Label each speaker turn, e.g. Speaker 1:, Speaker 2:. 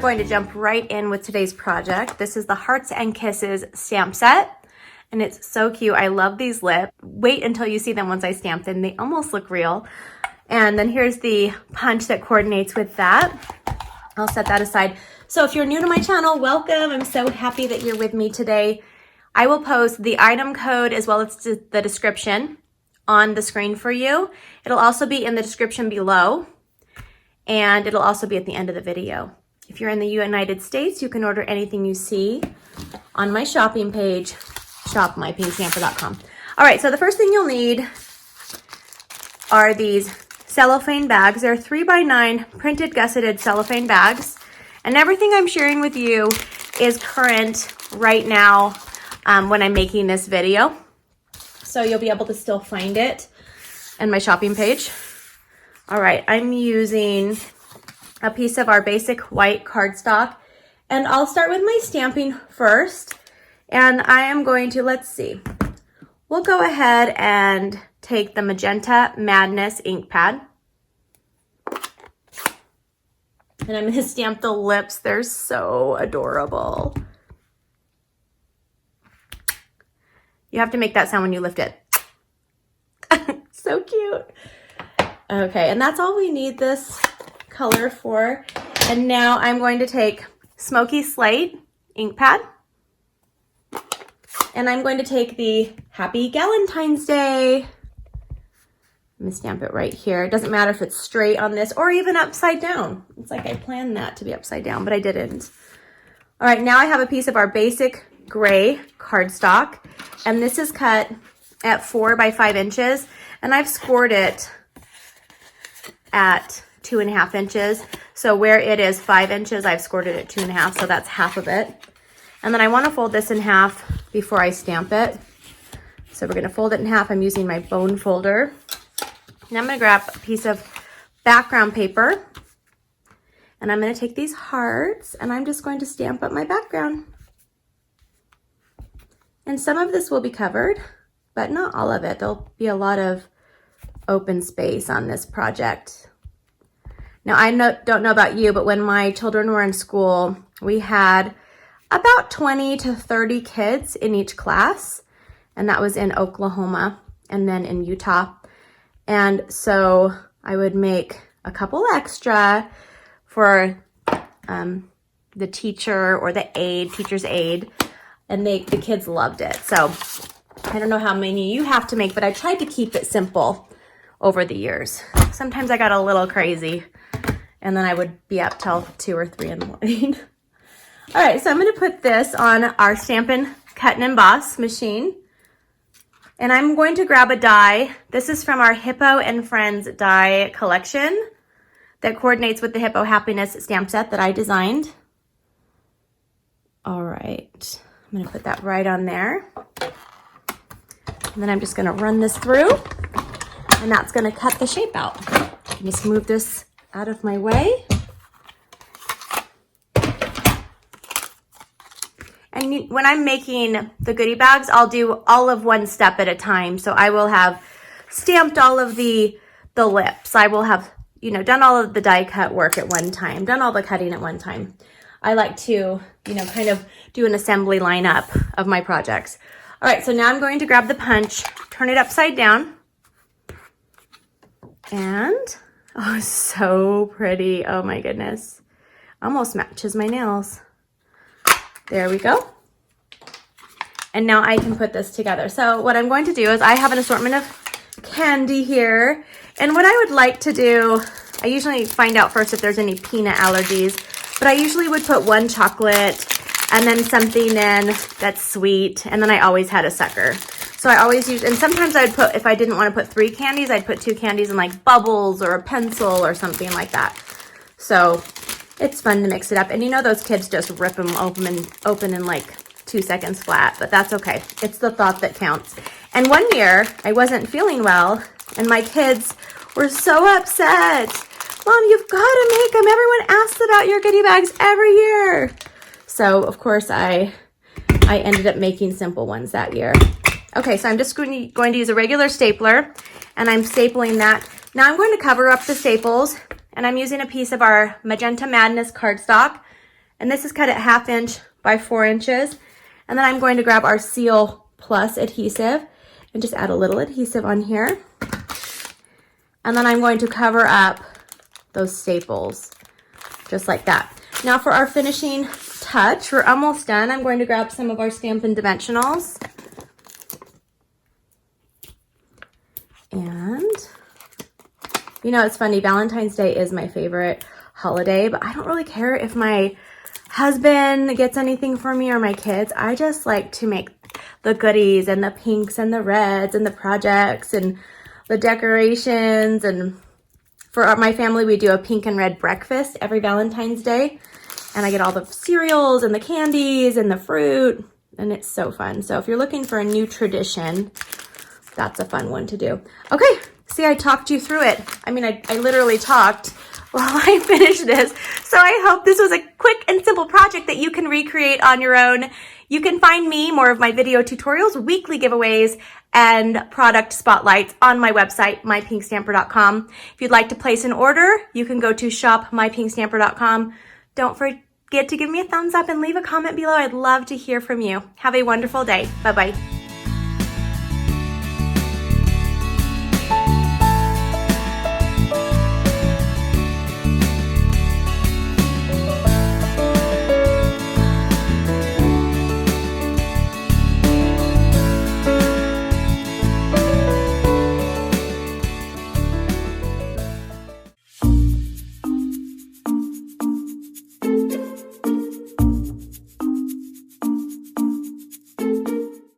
Speaker 1: going to jump right in with today's project. This is the Hearts and Kisses stamp set, and it's so cute. I love these lips. Wait until you see them once I stamp them. They almost look real. And then here's the punch that coordinates with that. I'll set that aside. So if you're new to my channel, welcome. I'm so happy that you're with me today. I will post the item code as well as the description on the screen for you. It'll also be in the description below, and it'll also be at the end of the video. If you're in the United States, you can order anything you see on my shopping page, shopmypinkstamper.com. All right, so the first thing you'll need are these cellophane bags. They're 3x9 printed gusseted cellophane bags. And everything I'm sharing with you is current right now when I'm making this video. So you'll be able to still find it in my shopping page. All right, I'm using a piece of our basic white cardstock. And I'll start with my stamping first. And I am going to, let's see, we'll go ahead and take the Magenta Madness ink pad. And I'm going to stamp the lips. They're so adorable. You have to make that sound when you lift it. So cute. Okay, and that's all we need this color for. And now I'm going to take Smoky Slate ink pad. And I'm going to take the Happy Valentine's Day. I'm gonna stamp it right here. It doesn't matter if it's straight on this or even upside down. It's like I planned that to be upside down, but I didn't. All right, now I have a piece of our basic gray cardstock, and this is cut at 4 by 5 inches, and I've scored it at 2.5 inches. So where it is 5 inches, I've scored it at 2.5, so that's half of it. And then I wanna fold this in half before I stamp it. So we're gonna fold it in half. I'm using my bone folder. Now I'm going to grab a piece of background paper, and I'm going to take these hearts, and I'm just going to stamp up my background. And some of this will be covered, but not all of it. There'll be a lot of open space on this project. Now, I don't know about you, but when my children were in school, we had about 20 to 30 kids in each class, and that was in Oklahoma and then in Utah. And so I would make a couple extra for the teacher or the teacher's aide, and the kids loved it. So I don't know how many you have to make, but I tried to keep it simple over the years. Sometimes I got a little crazy, and then I would be up till 2 or 3 in the morning. All right, so I'm going to put this on our Stampin' Cut and Emboss machine. And I'm going to grab a die. This is from our Hippo and Friends die collection that coordinates with the Hippo Happiness stamp set that I designed. All right, I'm gonna put that right on there. And then I'm just gonna run this through, and that's gonna cut the shape out. Just move this out of my way. And when I'm making the goodie bags, I'll do all of one step at a time. So I will have stamped all of the lips. I will have, done all of the die cut work at one time, done all the cutting at one time. I like to, kind of do an assembly lineup of my projects. All right, so now I'm going to grab the punch, turn it upside down. And, oh, so pretty. Oh my goodness. Almost matches my nails. There we go. And now I can put this together. So what I'm going to do is I have an assortment of candy here. And what I would like to do, I usually find out first if there's any peanut allergies, but I usually would put 1 chocolate and then something in that's sweet. And then I always had a sucker. So I always use, and sometimes I'd put, if I didn't want to put 3 candies, I'd put 2 candies and like bubbles or a pencil or something like that. So it's fun to mix it up. And those kids just rip them open in like 2 seconds flat, but that's okay. It's the thought that counts. And one year I wasn't feeling well, and my kids were so upset. Mom, you've got to make them. Everyone asks about your goodie bags every year. So of course I ended up making simple ones that year. Okay, so I'm just going to use a regular stapler, and I'm stapling that. Now I'm going to cover up the staples, and I'm using a piece of our Magenta Madness cardstock And this is cut at 1/2 inch by 4 inches. And then I'm going to grab our Seal Plus adhesive and just add a little adhesive on here. And then I'm going to cover up those staples, just like that. Now for our finishing touch, we're almost done. I'm going to grab some of our Stampin' Dimensionals. And, you know, it's funny, Valentine's Day is my favorite holiday, but I don't really care if my husband gets anything for me or my kids. I just like to make the goodies and the pinks and the reds and the projects and the decorations. And for my family, we do a pink and red breakfast every Valentine's Day. And I get all the cereals and the candies and the fruit, and it's so fun. So if you're looking for a new tradition, that's a fun one to do. Okay, see, I talked you through it. I mean, I literally talked while I finished this. So I hope this was a quick and simple project that you can recreate on your own. You can find me, more of my video tutorials, weekly giveaways, and product spotlights on my website, mypinkstamper.com. If you'd like to place an order, you can go to shop.mypinkstamper.com. Don't forget to give me a thumbs up and leave a comment below. I'd love to hear from you. Have a wonderful day. Bye-bye.